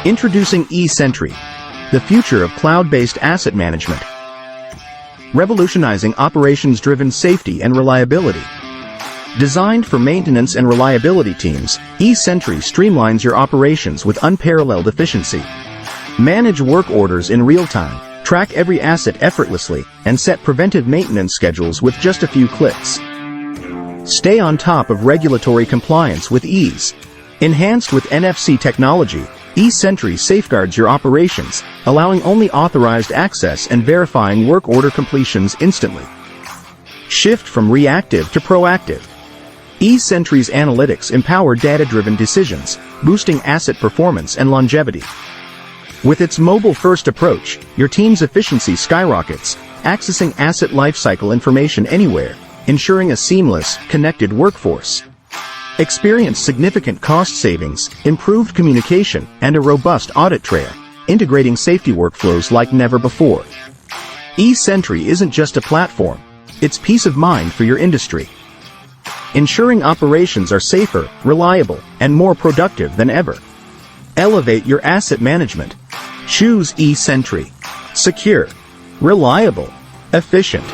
Introducing E Sentry, the future of cloud-based asset management. Revolutionizing operations-driven safety and reliability. Designed for maintenance and reliability teams, E Sentry streamlines your operations with unparalleled efficiency. Manage work orders in real time, track every asset effortlessly, and set preventive maintenance schedules with just a few clicks. Stay on top of regulatory compliance with ease. Enhanced with NFC technology, E Sentry safeguards your operations, allowing only authorized access and verifying work order completions instantly. Shift from reactive to proactive. E Sentry's analytics empower data-driven decisions, boosting asset performance and longevity. With its mobile-first approach, your team's efficiency skyrockets, accessing asset lifecycle information anywhere, ensuring a seamless, connected workforce. Experience significant cost savings, improved communication, and a robust audit trail, integrating safety workflows like never before. E Sentry isn't just a platform, it's peace of mind for your industry. Ensuring operations are safer, reliable, and more productive than ever. Elevate your asset management. Choose E Sentry. Secure, reliable, efficient.